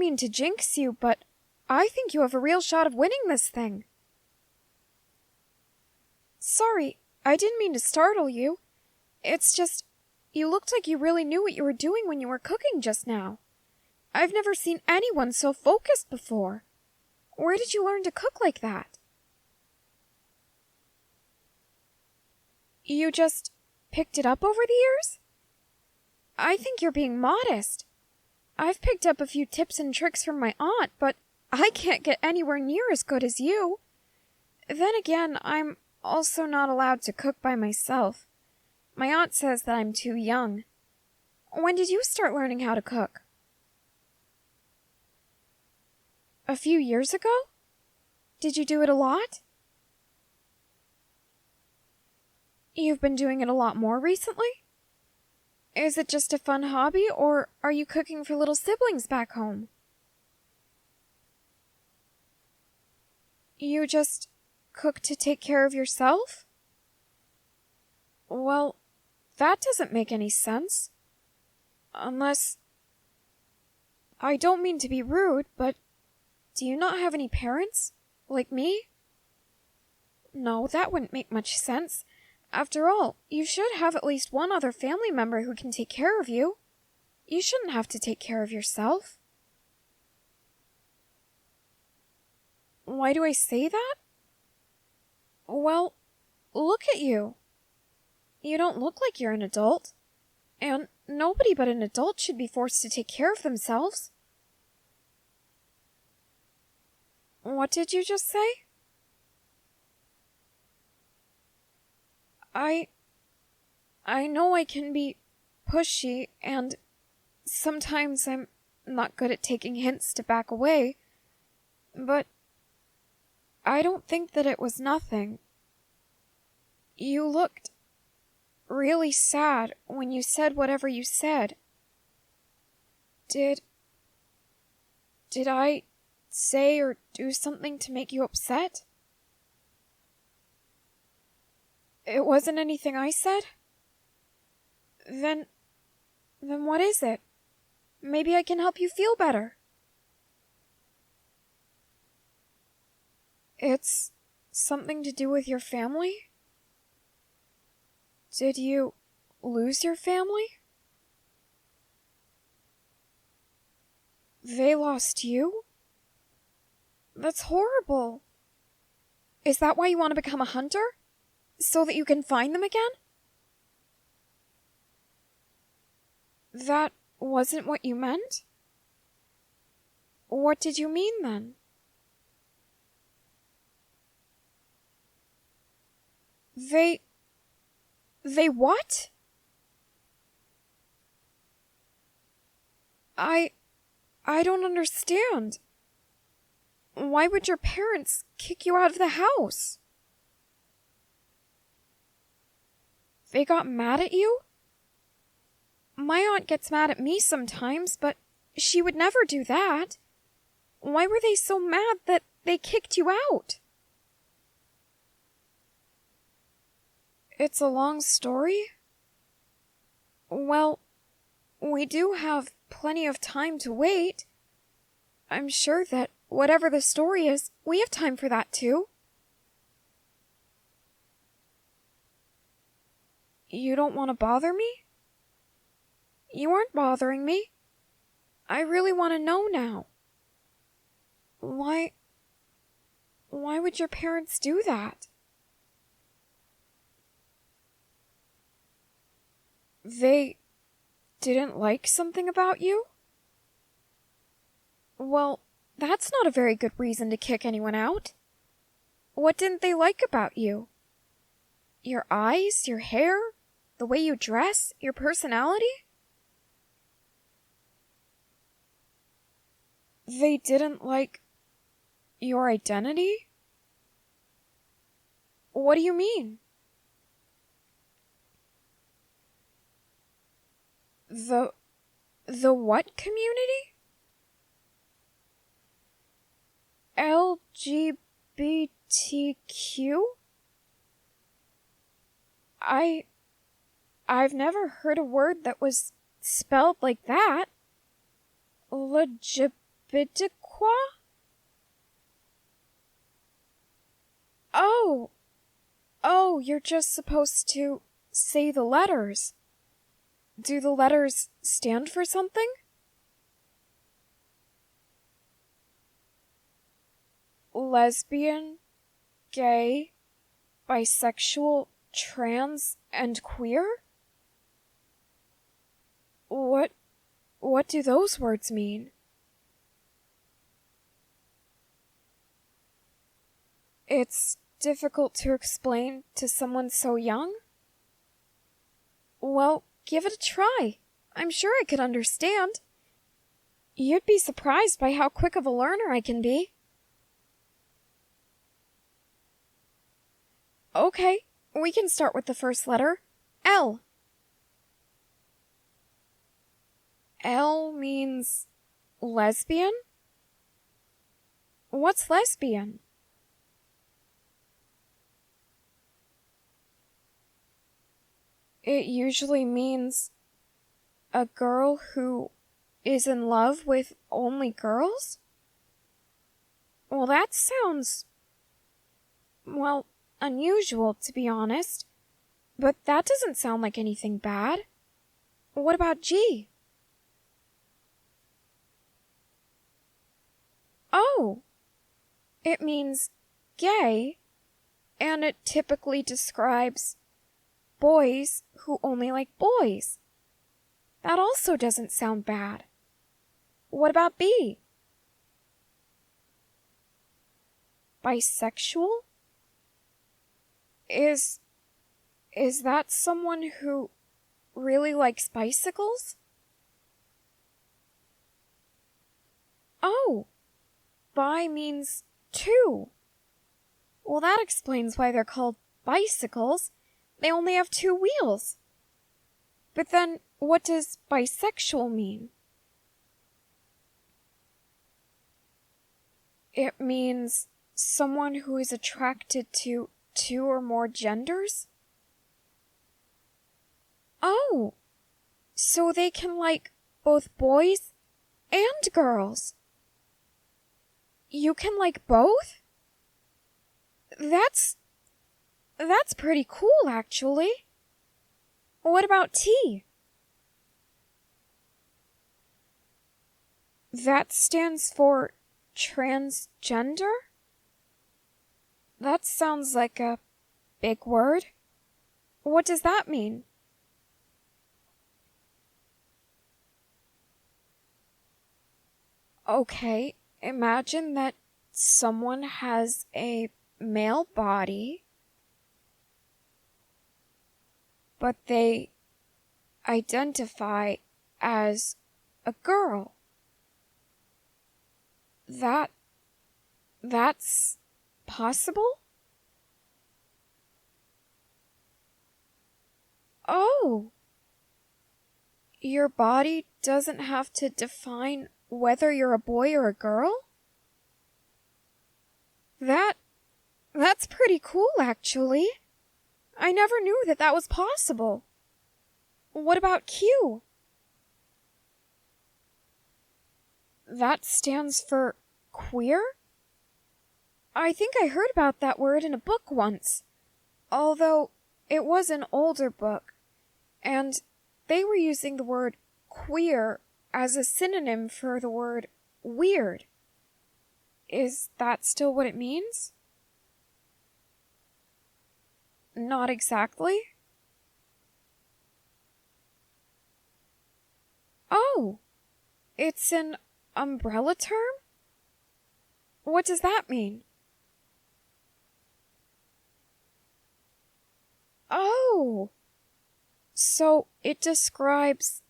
mean to jinx you, but I think you have a real shot of winning this thing. Sorry, I didn't mean to startle you. It's just, you looked like you really knew what you were doing when you were cooking just now. I've never seen anyone so focused before. Where did you learn to cook like that? You just picked it up over the years? I think you're being modest. I've picked up a few tips and tricks from my aunt, but I can't get anywhere near as good as you. Then again, I'm also not allowed to cook by myself. My aunt says that I'm too young. When did you start learning how to cook? A few years ago? Did you do it a lot? You've been doing it a lot more recently? Is it just a fun hobby, or are you cooking for little siblings back home? You just cook to take care of yourself? Well, that doesn't make any sense. Unless... I don't mean to be rude, but do you not have any parents? Like me? No, that wouldn't make much sense. After all, you should have at least one other family member who can take care of you. You shouldn't have to take care of yourself. Why do I say that? Well, look at you. You don't look like you're an adult. And nobody but an adult should be forced to take care of themselves. What did you just say? I know I can be pushy, and sometimes I'm not good at taking hints to back away, but I don't think that it was nothing. You looked really sad when you said whatever you said. Did I say or do something to make you upset? It wasn't anything I said? Then what is it? Maybe I can help you feel better. It's something to do with your family? Did you lose your family? They lost you? That's horrible. Is that why you want to become a hunter? So that you can find them again? That wasn't what you meant? What did you mean then? They what? I don't understand. Why would your parents kick you out of the house? They got mad at you? My aunt gets mad at me sometimes, but she would never do that. Why were they so mad that they kicked you out? It's a long story. Well, we do have plenty of time to wait. I'm sure that whatever the story is, we have time for that too. You don't want to bother me? You aren't bothering me. I really want to know now. Why would your parents do that? They didn't like something about you? Well, that's not a very good reason to kick anyone out. What didn't they like about you? Your eyes, your hair, the way you dress, your personality? They didn't like your identity? What do you mean? The what community? LGBTQ? I've never heard a word that was spelled like that. Biddequa? Oh, you're just supposed to say the letters. Do the letters stand for something? Lesbian, gay, bisexual, trans, and queer? What do those words mean? It's difficult to explain to someone so young? Well, give it a try. I'm sure I could understand. You'd be surprised by how quick of a learner I can be. Okay, we can start with the first letter, L. L means lesbian? What's lesbian? It usually means a girl who is in love with only girls? Well, that sounds, unusual, to be honest. But that doesn't sound like anything bad. What about G? Oh, it means gay, and it typically describes boys who only like boys. That also doesn't sound bad. What about B? Bisexual? Is that someone who really likes bicycles? Oh, bi means two. Well, that explains why they're called bicycles. They only have two wheels. But then, what does bisexual mean? It means someone who is attracted to two or more genders? Oh, so they can like both boys and girls. You can like both? That's pretty cool, actually. What about T? That stands for transgender? That sounds like a big word. What does that mean? Okay, imagine that someone has a male body, but they identify as a girl. That's possible? Oh, your body doesn't have to define whether you're a boy or a girl? That's pretty cool, actually. I never knew that was possible. What about Q? That stands for queer? I think I heard about that word in a book once, although it was an older book, and they were using the word queer as a synonym for the word weird. Is that still what it means? Not exactly. Oh, it's an umbrella term? What does that mean? Oh, so it describes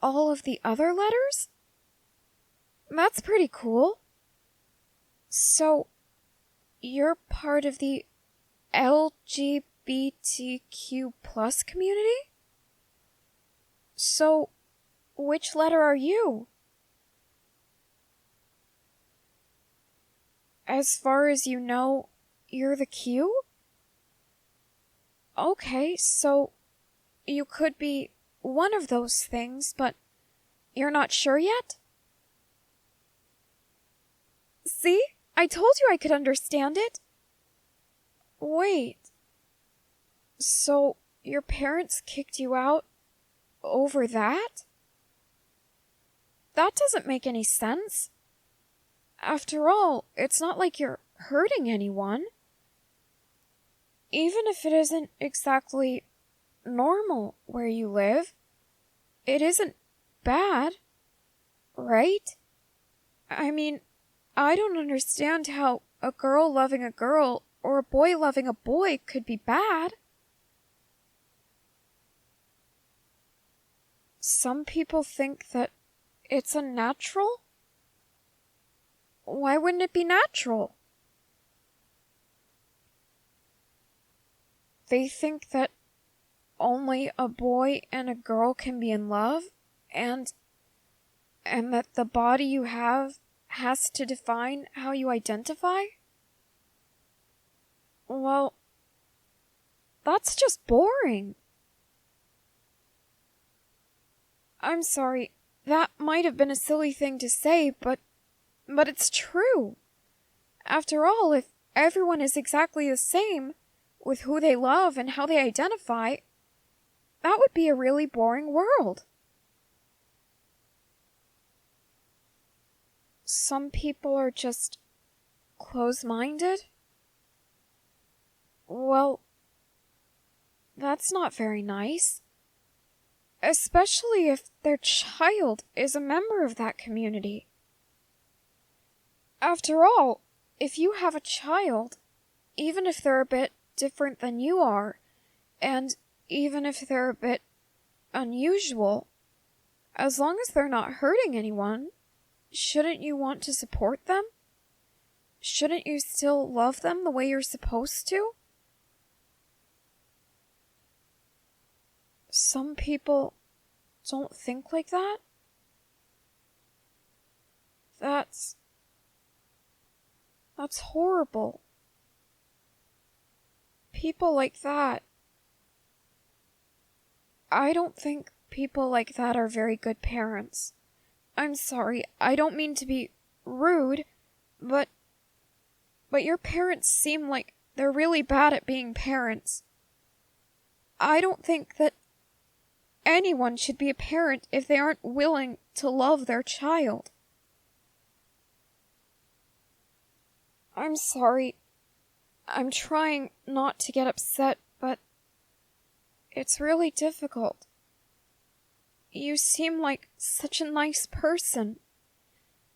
all of the other letters? That's pretty cool. So, you're part of the LGBTQ plus community? So, which letter are you? As far as you know, you're the Q? Okay, so you could be one of those things, but you're not sure yet? See? I told you I could understand it. Wait. So, your parents kicked you out over that? That doesn't make any sense. After all, it's not like you're hurting anyone. Even if it isn't exactly normal where you live, it isn't bad, right? I mean, I don't understand how a girl loving a girl or a boy loving a boy could be bad. Some people think that it's unnatural. Why wouldn't it be natural? They think that only a boy and a girl can be in love, and that the body you have has to define how you identify? Well, that's just boring. I'm sorry, that might have been a silly thing to say, but it's true. After all, if everyone is exactly the same with who they love and how they identify, that would be a really boring world. Some people are just close-minded. Well, that's not very nice. Especially if their child is a member of that community. After all, if you have a child, even if they're a bit different than you are, and even if they're a bit unusual, as long as they're not hurting anyone, shouldn't you want to support them? Shouldn't you still love them the way you're supposed to? Some people don't think like that. That's horrible. People like that. I don't think people like that are very good parents. I'm sorry, I don't mean to be rude, but your parents seem like they're really bad at being parents. I don't think that anyone should be a parent if they aren't willing to love their child. I'm sorry. I'm trying not to get upset, but it's really difficult. You seem like such a nice person.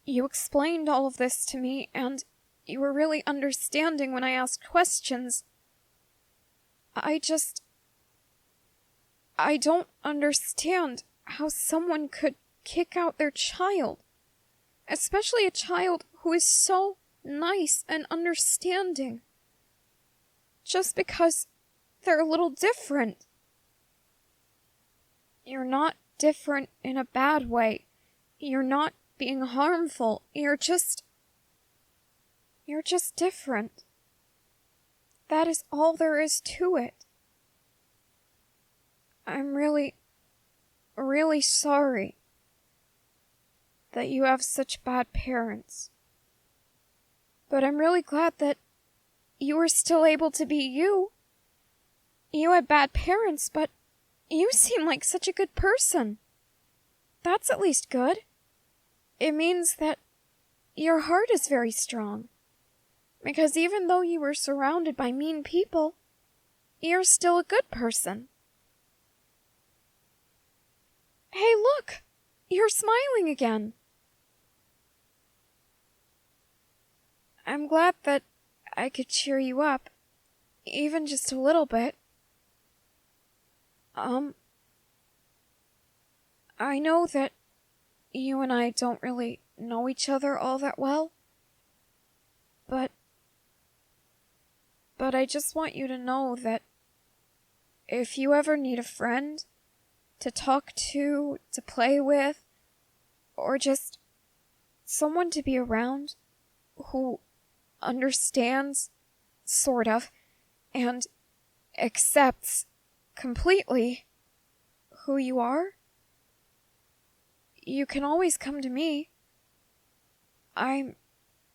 You explained all of this to me, and you were really understanding when I asked questions. I don't understand how someone could kick out their child, especially a child who is so nice and understanding, just because they're a little different. You're not different in a bad way. You're not being harmful. You're just different. That is all there is to it. I'm really, really sorry that you have such bad parents. But I'm really glad that you were still able to be you. You had bad parents, but you seem like such a good person. That's at least good. It means that your heart is very strong. Because even though you were surrounded by mean people, you're still a good person. Hey, look! You're smiling again. I'm glad that I could cheer you up, even just a little bit. I know that you and I don't really know each other all that well, but I just want you to know that if you ever need a friend to talk to play with, or just someone to be around who understands, sort of, and accepts completely who you are, you can always come to me. I'm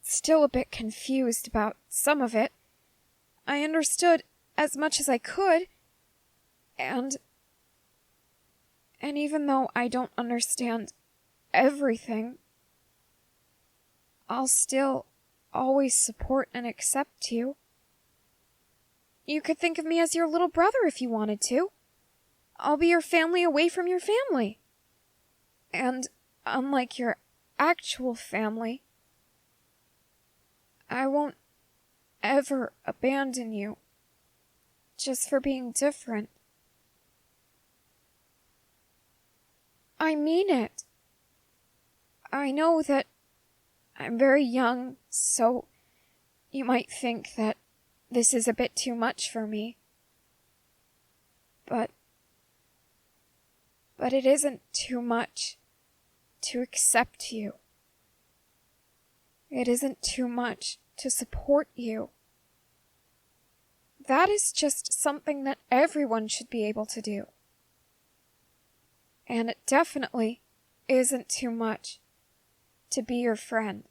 still a bit confused about some of it. I understood as much as I could, and even though I don't understand everything, I'll still always support and accept you. You could think of me as your little brother if you wanted to. I'll be your family away from your family. And unlike your actual family, I won't ever abandon you just for being different. I mean it. I know that I'm very young, so you might think that this is a bit too much for me. But it isn't too much to accept you. It isn't too much to support you. That is just something that everyone should be able to do. And it definitely isn't too much to be your friend.